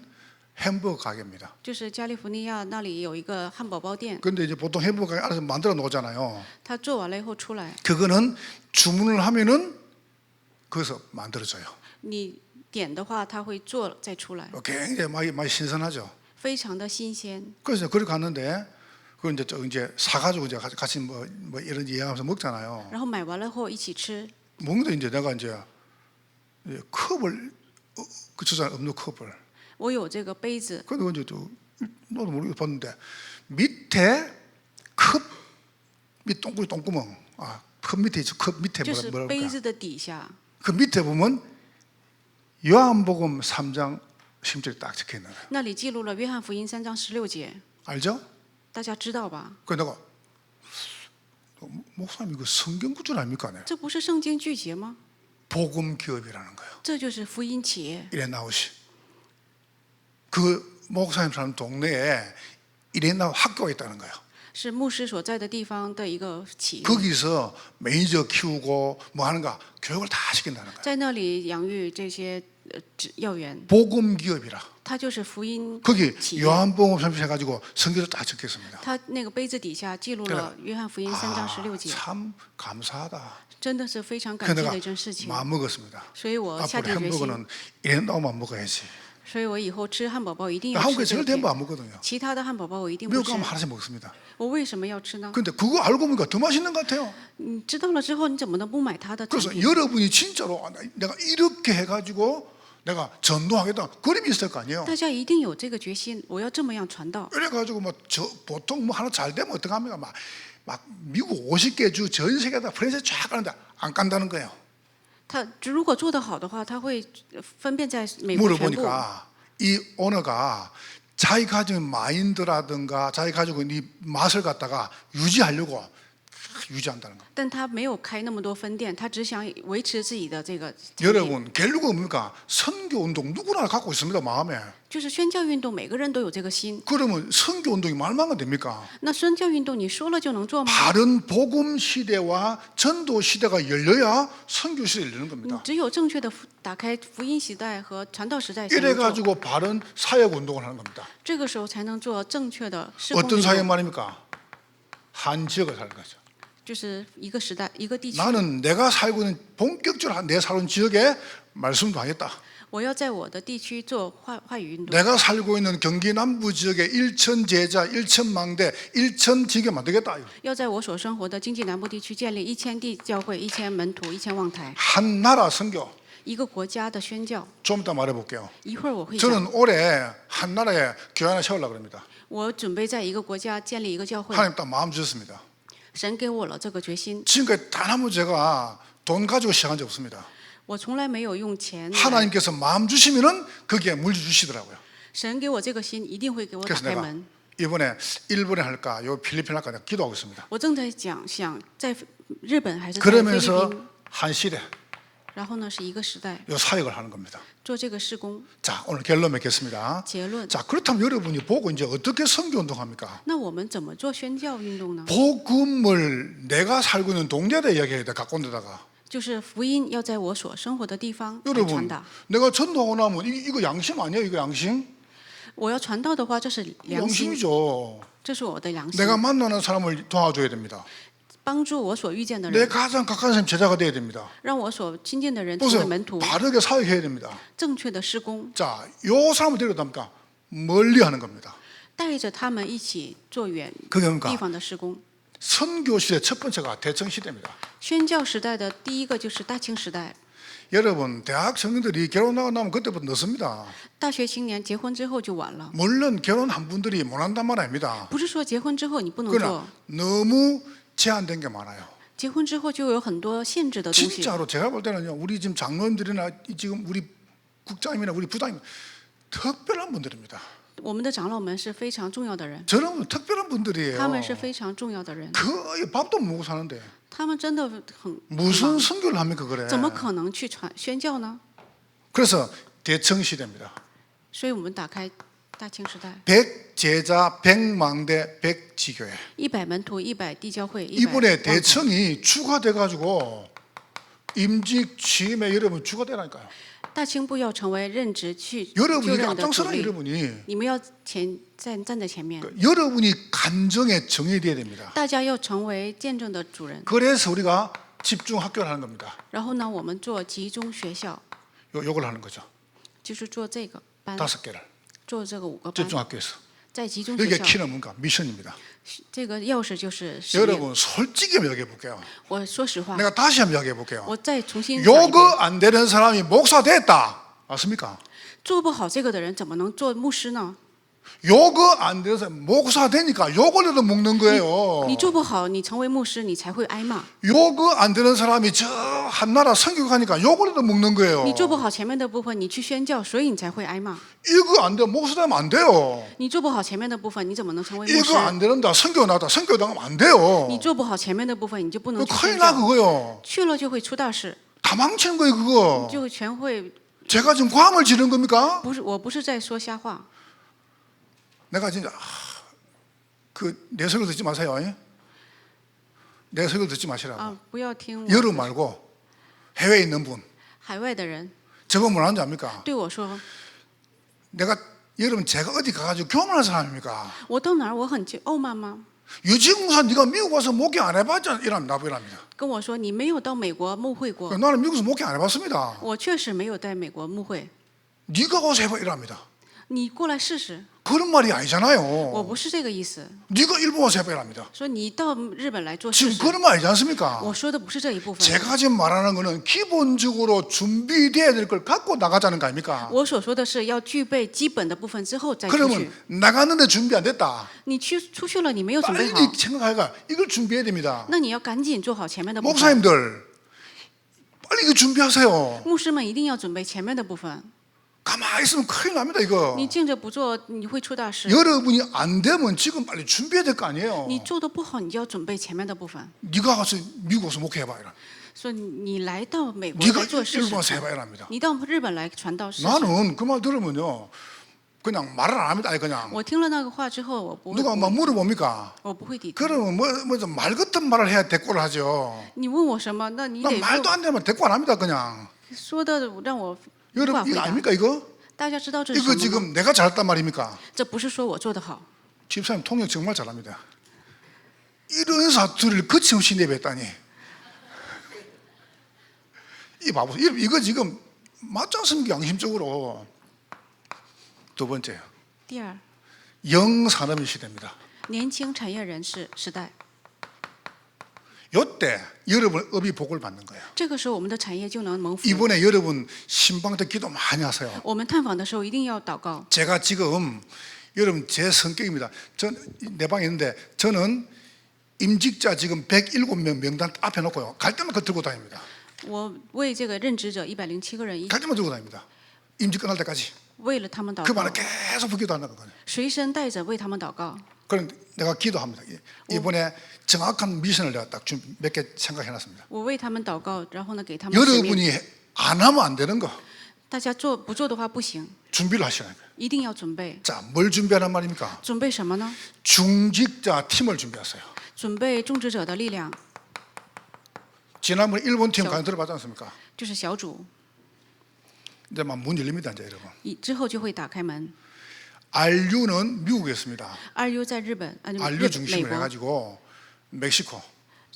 A: 햄버거 가게입니다.
B: 就是加利福尼亚那里有一个汉堡包店，
A: 근데 이제 보통 햄버거 가게 알아서 만들어 놓잖아요.
B: 他做完了以后出来，
A: 그거는 주문을 하면은 거기서 만들어져요.
B: 你点的话他会做再出来，
A: 굉장히 많이 신선하죠.
B: 非常的新鲜。
A: 그래서 거기 갔는데 그 이제 사가지고 이제 같이 뭐 이런 이야기하면서 먹잖아요.
B: 然后买完了后一起吃，
A: 먹는데 이제 내가 이제 컵을 그 주장 없는 컵을.
B: 我有这个杯子，
A: 근데 이제 또 나도 모르게 봤는데 밑에 컵밑 똥구멍 컵 밑에 있죠. 컵 밑에
B: 就是杯
A: 뭐랄까
B: 子的底下，
A: 그 밑에 보면 요한복음 3장 10절이 딱 적혀 있는 거예요.
B: 那里记录了约翰福音3章16节，
A: 알죠?
B: 大家知道吧？
A: 그 내가 목사님 이거 성경 구절 아닙니까? 네.
B: 这不是圣经句节吗？
A: 복음 기업이라는 거예요.
B: 这就是福音企业。
A: 이래 나오시. 그 목사님 사는 동네에 이래 나오 학교가 있다는 거예요.
B: 是牧师所在的地方的一个企业，
A: 거기서 매니저 키우고 뭐 하는가 교육을 다 시킨다는 거예요.
B: 在那里养育这些要员，
A: 복음 기업이라.
B: 它就是福音
A: 거기
B: 企业。
A: 요한복음 30 해가지고 성경도 다 적혔습니다.
B: 它那个杯子底下记录了约翰福音3章16节，
A: 참 감사하다.
B: 真的是非常感
A: 그래서
B: 激的
A: 내가
B: 一件事情。
A: 마음 먹었습니다.
B: 所以我下
A: 앞으로
B: 定决心，
A: 햄버거는 이래 나오면 먹어야지.
B: 所以我以后吃汉堡包一定要
A: 한국에
B: 吃这
A: 절대
B: 个
A: 햄버거
B: 片，
A: 안 먹거든요.
B: 其他的汉堡包我一定不
A: 미국
B: 吃。
A: 가면 하나씩 먹습니다.
B: 我为什么要吃呢？
A: 근데 그거 알고 보니까 더 맛있는 것 같아요.
B: 你知道了之后，你怎么能不买它的产
A: 그래서
B: 品？
A: 여러분이 진짜로 내가 이렇게 해가지고 내가 전도하겠다 그림이 있을 거 아니에요.
B: 大家一定有这个决心，我要这么样传道。
A: 이래가지고 보통 뭐 하나 잘 되면 어떻게 합니까? 막 미국 50개 주 전 세계에다 프랜차이즈 쫙 가는데 안 간다는 거예요.
B: 他如果做得好的话，他会分辨在美国全部。
A: 물어보니까 이 오너가 자기 가진 마인드라든가 자기 가지고 이 맛을 갖다가 유지하려고 유지한다는 겁니다.
B: 但他没有开那么多分店，他只想维持自己的这个产业。
A: 여러분 결국은 뭡니까? 선교 운동 누구나 갖고 있습니다. 마음에.
B: 就是宣教运动，每个人都有这个心。
A: 그러면 선교 운동이 말만 하면 됩니까?
B: 那宣教运动，你说了就能做吗？
A: 바른 복음 시대와 전도 시대가 열려야 선교 시대 열리는 겁니다.
B: 只有正确的打开福音时代和传道时代才能
A: 이래
B: 做，
A: 가지고 바른 사역 운동을 하는 겁니다.
B: 这个时候才能做正确的施工
A: 어떤
B: 运
A: 사역
B: 动。
A: 말입니까? 한 지역을 사는 거죠.
B: 就是一个时代，一个地区。
A: 나는 내가 살고 있는 본격적으로 내 사는 지역에 말씀도 하겠다.
B: 我要在我的地区做话语运动。
A: 내가 살고 있는 경기 남부 지역에 1천 제자, 1천 망대, 1천 지교 만들겠다.
B: 要在我所生活的经济南部地区建立1000地教会、1000门徒、1000望台，
A: 한 나라 선교.
B: 一个国家的宣教。
A: 좀 이따 말해볼게요.
B: 一会儿我会讲，
A: 저는 올해 한 나라에 교회 하나 세우려고 합니다.
B: 我准备在一个国家建立一个教会，
A: 하나님 딱 마음 주셨습니다.
B: 神给我了这个决心。
A: 지금까지 단 한 번 제가 돈 가지고 시작한 적 없습니다.
B: 我从来没有用钱来，
A: 하나님께서 마음 주시면은 거기에 물질 주시더라고요.
B: 神给我这个心，一定会给我打
A: 그래서
B: 开
A: 내가
B: 门。
A: 이번에 일본에 할까, 요 필리핀 할까 내가 기도하고 있습니다.
B: 我正在想在日本还是在菲律
A: 그러면서
B: 宾，
A: 한 시대
B: 然后呢是一个时代
A: 요 사역을 하는 겁니다.
B: 做这个施工。
A: 자, 오늘 결론 맺겠습니다.
B: 结论，
A: 자, 그렇다면 여러분이 보고 이제 어떻게 선교 운동합니까?
B: 那我们怎么做宣教运动呢？
A: 복음을 내가 살고 있는 동네에다 이야기해야 돼, 가까운 데다가.
B: 就是福音要在我所生活的地方来传
A: 여러분,
B: 达。
A: 내가 전도하고 나면 이거 양심 아니에요? 이거 양심?
B: 我要传道的话，这是良心，
A: 양심이죠.
B: 这是我的良心。
A: 내가 만나는 사람을 도와줘야 됩니다.
B: 帮助我所遇见的
A: 내
B: 人，
A: 가장 가까운 사람 제자가 돼야 됩니다.
B: 让我所亲近的人成为
A: 무슨
B: 门徒，
A: 바르게 사역해야 됩니다.
B: 正确的施工，
A: 자, 요 사람을 데려다니까 멀리 하는 겁니다.
B: 带着他们一起做远
A: 그게 뭡니까?
B: 地方的施工。
A: 선교 시대 첫 번째가 대청 시대입니다.
B: 宣教时代的第一个就是大清时代，
A: 여러분, 대학 청년들이 결혼하고 나면 그때부터 늦습니다.
B: 大学青年结婚之后就晚了。
A: 물론 결혼한 분들이 못한단 말 아닙니다.
B: 不是说结婚之后你不能
A: 그러나
B: 做，
A: 너무 제한된 게 많아요.
B: 结婚之后就有很多限制的东西。
A: 진짜로 제가 볼 때는요, 우리 지금 장로님들이나 지금 우리 국장님이나 우리 부장님 특별한 분들입니다.
B: 我们的长老们是非常重要的人，
A: 저는 특별한 분들이에요.
B: 他们是非常重要的人，
A: 거의 밥도 못 먹고 사는데
B: 他们真的很
A: 무슨 선교를 합니까 그래?
B: 怎么可能去宣教呢？
A: 그래서 대청 시대입니다.
B: 所以我们打开大清时代，
A: 100제자, 100망대, 100지교회.
B: 100门徒、100地教会、100
A: 이번에
B: 望台。
A: 대청이 추가돼 가지고 임직 취임에 여러분 추가되라니까요.
B: 大清部要成为任职去就
A: 여러분이
B: 任的主
A: 앞장서라
B: 力，
A: 여러분이
B: 你们要站在前面，
A: 여러분이 간정의 정이 돼야 됩니다.
B: 大家要成为见证的主人。
A: 그래서 우리가 집중 학교를 하는 겁니다.
B: 然后呢，我们做集中学校，
A: 요걸 하는 거죠.
B: 就是做这个班，
A: 5개를
B: 做这个5个班，
A: 집중 학교에서.
B: 在集中学
A: 여기에
B: 校，
A: 키는 뭔가 미션입니다.
B: 这个钥匙就是使命。
A: 여러분 솔직히 이야기해 볼게요.
B: 我说实话，
A: 내가 다시 한번 이야기해 볼게요.
B: 我再重新讲一
A: 요거
B: 遍，
A: 안 되는 사람이 목사 됐다. 맞습니까?
B: 做不好这个的人怎么能做牧师呢？
A: 요거 안 되는 사람 목사 되니까 요걸로도 먹는 거예요.
B: 你做不好，你成为牧师，你才会挨骂。
A: 요거 안 되는 사람이 저 한나라 선교가니까 요걸로도 먹는 거예요.
B: 你做不好前面的部分，你去宣教，所以你才会挨骂。
A: 이거 안 돼. 목사 되면 안 돼요.
B: 你做不好前面的部分，你怎么能成为牧师
A: 이거 ？ 안 되는다. 선교 나왔다. 선교 당하면 안 돼요.
B: 你做不好前面的部分，你就不能
A: 그거
B: 去
A: 큰일
B: 宣
A: 나
B: 教，
A: 그거요.
B: 去了就会出大事，
A: 다 망치는 거예요 그거.
B: 就全会
A: 제가 지금 과음을 지른 겁니까?
B: 不是，我不是在说瞎话。
A: 내가 진짜 내 설교 듣지 마세요. 내 설교 듣지 마시라고.
B: 啊，不要听我
A: 여러분 말고 해외에 있는 분.
B: 海外的人
A: 저거 뭐라는지 압니까?
B: 对我说，
A: 내가 여러분 제가 어디 가가지고 교만한 사람입니까?
B: 我到哪儿我很傲慢吗？
A: 유지공사 네가 미국 와서 목회 안 해봤잖아. 이랍니다. 나보고 이랍니다.
B: 跟我说你没有到美国牧会过，
A: 나는 미국에서 목회 안 해봤습니다.
B: 我确实没有在美国牧会，
A: 네가 와서 해봐 이랍니다.
B: 你过来试试。
A: 그런 말이
B: 我
A: 아니잖아요.
B: 不是这个意思，
A: 네가 일본 와서 해봐 이랍니다.
B: 说你到日本来做试
A: 지금
B: 试。
A: 그런 말 아니지 않습니까?
B: 我说的不是这一部分，
A: 제가 지금 말하는 거는 기본적으로 준비돼야 될 걸 갖고 나가자는 거 아닙니까?
B: 我所说的是要具备基本的部分之后再出
A: 그러면
B: 去。
A: 나갔는데 준비 안 됐다.
B: 你出去了，你没有准备
A: 빨리
B: 好，
A: 생각해가 이걸 준비해야 됩니다.
B: 那你要赶紧做好前面的部分。
A: 목사님들 빨리 이거 준비하세요.
B: 牧师们一定要准备前面的部分。
A: 가만히 있으면 큰일 납니다 이거.
B: 你静着不做，你会出大事。
A: 여러분이 안 되면 지금 빨리 준비해야 될 거 아니에요.
B: 你做的不好，你就要准备前面的部分。
A: 네가 가서 미국에서 목회해봐 이라.
B: 所以你来到美国
A: 네가
B: 来做事
A: 일본에서
B: 实，
A: 해봐 이랍니다.
B: 你到日本来传道事实。
A: 나는 그 말 들으면요 그냥 말을 안 합니다. 아니 그냥
B: 我听了那个话之后，我不会，
A: 누가 막 물어봅니까?
B: 我不会抵抗。
A: 그러면 뭐말 같은 말을 해야 대꾸를 하죠.
B: 你问我什么，那你
A: 나
B: 得
A: 말도 안 되면 대꾸 안 합니다 그냥.
B: 说的让我无法
A: 여러분
B: 回
A: 이거
B: 答。
A: 아닙니까 이거?
B: 大家知道这是什
A: 이거
B: 么吗？
A: 지금 내가 잘했단 말입니까?
B: 这不是说我做得好，
A: 집사님 통역 정말 잘합니다. 이런 사투리를 거침없이 내뱉다니. 이 봐보세요. 이거 지금 맞지 않습니까? 양심적으로. 두 번째요.
B: 第二，
A: 영산업의 시대입니다.
B: 年轻产业人士时代，
A: 이때 여러분 업이 복을 받는 거예요.
B: 这个时候我们的产业就能蒙福。
A: 이번에 여러분 신방 때 기도 많이 하세요.
B: 我们探访的时候一定要祷告。
A: 제가 지금 여러분 제 성격입니다. 내 방에 있는데 저는 임직자 지금 107명 명단 앞에 놓고요. 갈 때만 그거 들고 다닙니다.
B: 我为这个任职者107个人，
A: 갈 때만 들고 다닙니다. 임직 끝날 때까지.
B: 为了他们祷
A: 그
B: 告
A: 말에 ， 계속 기도한다는 거예요.
B: 随身带着为他们祷告。
A: 그럼 내가 기도합니다. 이번에 정확한 미션을 내가 딱 몇 개 생각해놨습니다.
B: 我为他们祷告，然后呢给他们使命。
A: 여러분이 안 하면 안 되는 거
B: 大家不做的话不行，
A: 준비를 하시라는 거예요.
B: 一定要准备。
A: 자, 뭘 준비하란 말입니까?
B: 准备什么呢？
A: 중직자 팀을 준비하세요.
B: 准备种植者的力量，
A: 지난번 일본 팀 강의 들어봤지 않습니까?
B: 就是小组，
A: 이제 막 문 열립니다, 이제 여러분.
B: 之后就会打开门。
A: RU는 미국에 있습니다.
B: RU 在日本，美
A: RU 중심으로
B: 国，
A: 해가지고 멕시코.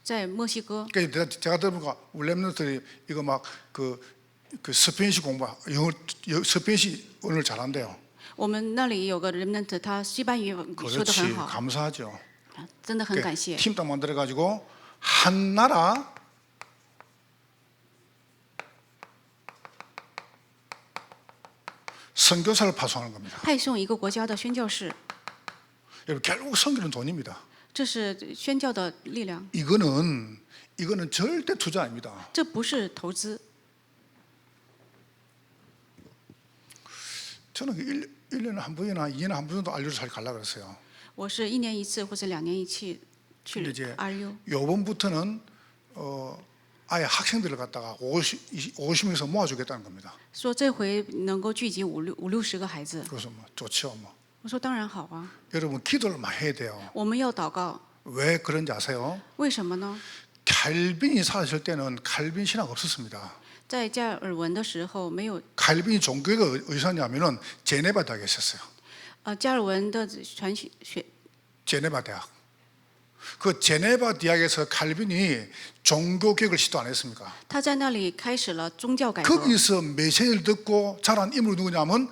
B: 在墨西哥。
A: 그러니까 제가 들어보니까 우리 랩런트들이 이거 막 그 스페인시 공부, 스페인시 오늘 잘한대요.
B: 我们那里有个 remnant，他西班牙语说得
A: 그렇지,
B: 很好，
A: 감사하죠.
B: 真的很感谢。
A: 팀 딱 만들어가지고 한 나라 선교사를 파송하는 겁니다.
B: 派送一个国家的宣教士，
A: 여러분 결국 선교는 돈입니다.
B: 这是宣教的力量，
A: 이거는 절대 투자 아닙니다.
B: 这不是投资。
A: 저는 1년에 한 번이나 2년에 한 번 정도 알려서 잘 가려고 그랬어요.
B: 我是1年1次或者2年1次
A: 근데
B: 去
A: 이제
B: RU。
A: 요번부터는 아예 학생들을 갖다가 50명에서 모아주겠다는 겁니다.
B: 说这回能够聚集50-60个孩子，
A: 그래서 뭐 좋죠 뭐.
B: 我说当然好啊，
A: 여러분 기도를 많이 해야 돼요.
B: 我们要祷告。
A: 왜 그런지 아세요?
B: 为什么呢？
A: 칼빈이 살았을 때는 칼빈 신학 없었습니다.
B: 在加尔文的时候没有，
A: 칼빈이 종교가 어디서냐면은 제네바 대학에 있었어요.
B: 加尔文的传学
A: 제네바 대학. 그 제네바 대학에서 칼빈이 종교 개혁을 시도 안 했습니까?
B: 他在那里开始了宗教改革，
A: 거기서 메시지를 듣고 자란 인물이 누구냐면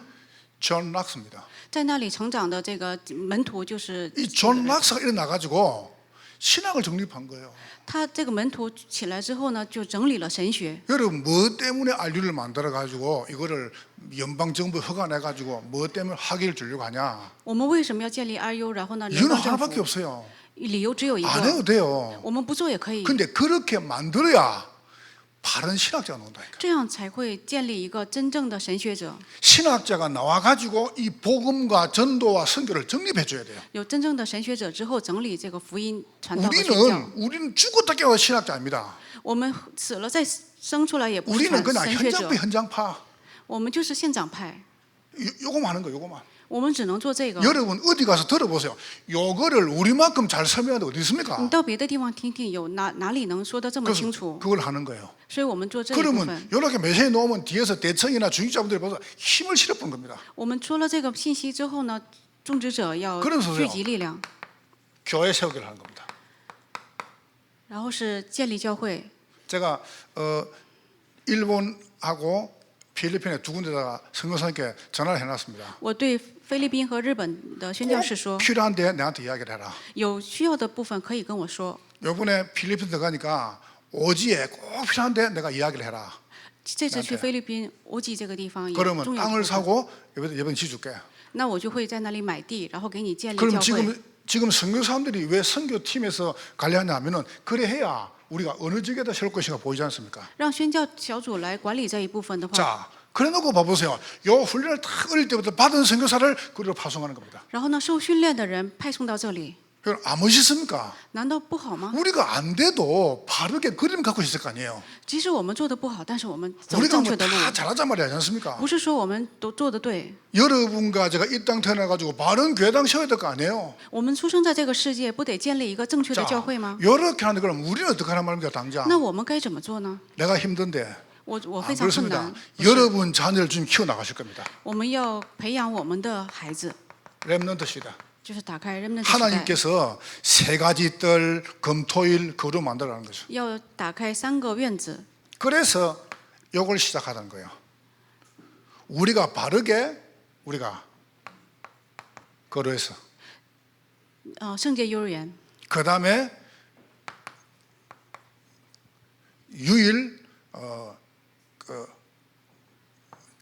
A: 존 락스입니다.
B: 在那里成长的这个门徒就是
A: 이 존 락스가 일어나 가지고 신학을 정립한 거예요.
B: 他这个门徒起来之后呢，就整理了神学。
A: 여러분 뭐 때문에 RU를 만들어 가지고 이거를 연방 정부 허가 내 가지고 뭐 때문에 학위를 주려고 하냐?
B: 我们为什么要建立 RU？ 然后呢，联
A: 이유는
B: 邦政
A: 하나밖에
B: 府
A: 없어요.
B: 理由只有一
A: 안
B: 个，
A: 해도 돼요.
B: 我们不做也可以，
A: 근데 그렇게 만들어야 바른 신학자가 나온다니까.
B: 这样才会建立一个真正的神学者，
A: 신학자가 나와 가지고 이 복음과 전도와 선교를 정립해 줘야 돼요.
B: 有真正的神学者之后，整理这个福音传道和宣教。
A: 우리는 죽었다 깨어 신학자입니다.
B: 我们死了再生出来也不是
A: 우리는
B: 传
A: 그냥
B: 神学者
A: 현장파 ， 현장파.
B: 我们就是现长派，
A: 요거만 하는 거 요거만.
B: 我们只能做这个。
A: 여러분 어디 가서 들어보세요. 요거를 우리만큼 잘 설명하는 데 어디
B: 你
A: 있습니까?
B: 到别的地方听听，有哪里能说得这么
A: 그래서
B: 清楚？
A: 그걸 하는 거예요.
B: 所以我们做这一部
A: 그러면
B: 分。
A: 이렇게 메시지 놓으면 뒤에서 대청이나 중직자분들이 봐서 힘을 실어본 겁니다.
B: 我们出了这个信息之后呢，种植者要
A: 그러면서요
B: 聚集力量，
A: 교회 세우기를 하는 겁니다.
B: 然后是建立教会。
A: 제가 일본하고 필리핀에 두 군데다가 선교사님께 전화를 해놨습니다.
B: 我对菲律宾和日本的宣教士
A: 꼭
B: 说，
A: 필요한데 내한테 이야기를 해라.
B: 有需要的部分可以跟我说。
A: 요번에 필리핀 들어가니까 오지에 꼭 필요한데 내가 이야기를 해라.
B: 这次去菲律宾欧记这个地方有
A: 그러면
B: 重要的部
A: 땅을
B: 分，
A: 사고 이번에 지줄게.
B: 那我就会在那里买地，然后给你建立
A: 그럼
B: 教会。
A: 지금 선교사람들이 왜 선교팀에서 관리하냐면은 그래 해야 우리가 어느 지역에다 세울 것인가 보이지 않습니까?
B: 让宣教小组来管理这一部分的话，
A: 자, 그래놓고 봐보세요. 요 훈련을 다 어릴 때부터 받은 선교사를 그리로 파송하는 겁니다.
B: 然后呢，受训练的人派送到这里，
A: 그럼 안 멋있습니까?
B: 难道不好吗？
A: 우리가 안 돼도 바르게 그림 갖고 있을 거 아니에요.
B: 即使我们做的不好，但是我们走
A: 우리가
B: 正
A: 뭐
B: 确的路，
A: 다 잘하자 말이지 않습니까?
B: 不是说我们都做的对。
A: 여러분과 제가 이 땅 태어나가지고 바른 교회당 세워야 될 거 아니에요.
B: 我们出生在这个世界，不得建立一个正确的
A: 자,
B: 教会吗？
A: 이렇게 하는데 그럼 우리는 어떻게 하란 말입니까 당장?
B: 那我们该怎么做呢？
A: 내가 힘든데
B: 我
A: 안
B: 非常困
A: 그렇습니다.
B: 难。不是
A: 여러분 자녀를 좀 키워 나가실 겁니다.
B: 我们要培养我们的孩子，
A: 렘넌트 시대.
B: 就是打开人们的时代，
A: 하나님께서 세 가지 뜰 금토일 거로 만들어라는 거죠.
B: 要打开3个院子。
A: 그래서 요걸 시작하는 거예요. 우리가 바르게 우리가 거로해서
B: 圣洁幼儿园，
A: 그 다음에 유일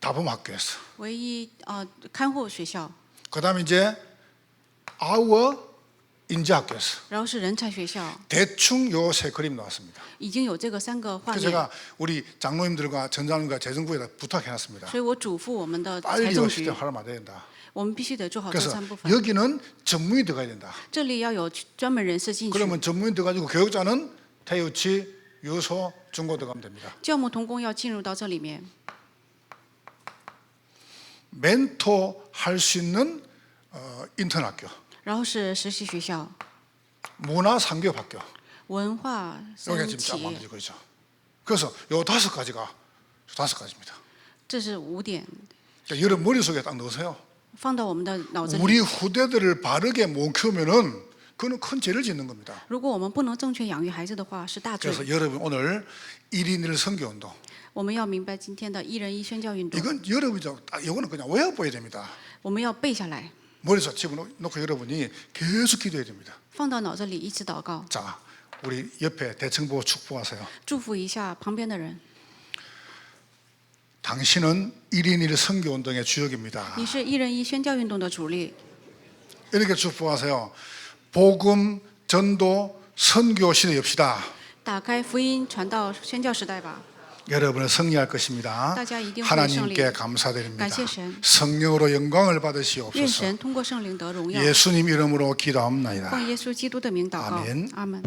A: 다봄학교에서
B: 唯一看护学校，
A: 그 다음에 이제 아워 인재학교에서
B: 然后是人才学校，
A: 대충 요 세 그림 나왔습니다.
B: 已经有这个3个画
A: 그래서
B: 面。
A: 제가 우리 장로님들과 전장님과 재정부에다 부탁해놨습니다.
B: 所以我嘱咐我们的财
A: 빨리
B: 政
A: 요 시대
B: 局，
A: 하면 안 된다.
B: 我们必须得做好这
A: 그래서
B: 3部分。
A: 여기는 전문이 들어가야 된다.
B: 这里要有专门人士进去，
A: 그러면 전문이 들어가지고 교육자는 태유치, 유소, 중고 들어가면 됩니다.
B: 教牧同工要进入到这里面，
A: 멘토 할 수 있는 인턴학교,
B: 然后是实习学校、
A: 문화상교학교
B: 文化
A: 여기가
B: 生
A: 지금
B: 企
A: 쫙
B: 业，
A: 만들어지고 있죠. 그래서 요 5가지가 5가지입니다.
B: 这是5点，
A: 그러니까 여러분 머릿속에 딱 넣으세요.
B: 放到我们的脑子里。
A: 우리 후대들을 바르게 못 키우면은 그는 큰 죄를 짓는 겁니다.
B: 如果我们不能正确养育孩子的话，是大罪。
A: 그래서 여러분 오늘 1인 1 선교 운동.
B: 我们要明白今天的1人1宣教运动，
A: 이건 여러분이 이거는 그냥 외워봐야 됩니다.
B: 我们要背下来，
A: 머릿속에 집어넣고 여러분이 계속 기도해야 됩니다.
B: 放到脑子里一直祷告，
A: 자, 우리 옆에 대청 보고 축복하세요.
B: 祝福一下旁边的人。
A: 당신은 1인 1 선교 운동의 주역입니다.
B: 你是1人1宣教运动的主力，
A: 이렇게 축복하세요. 복음, 전도, 선교 시대 엽시다.
B: 打开福音传道宣教时代吧。
A: 여러분은 승리할 것입니다.
B: 大家一定会胜利。
A: 하나님께 감사드립니다.
B: 感谢神，
A: 성령으로 영광을
B: 愿
A: 받으시옵소서.
B: 神通过圣灵得荣耀。
A: 예수님 이름으로 기도합니다.
B: 奉耶稣基督的名祷告
A: 아멘 ，
B: 阿门。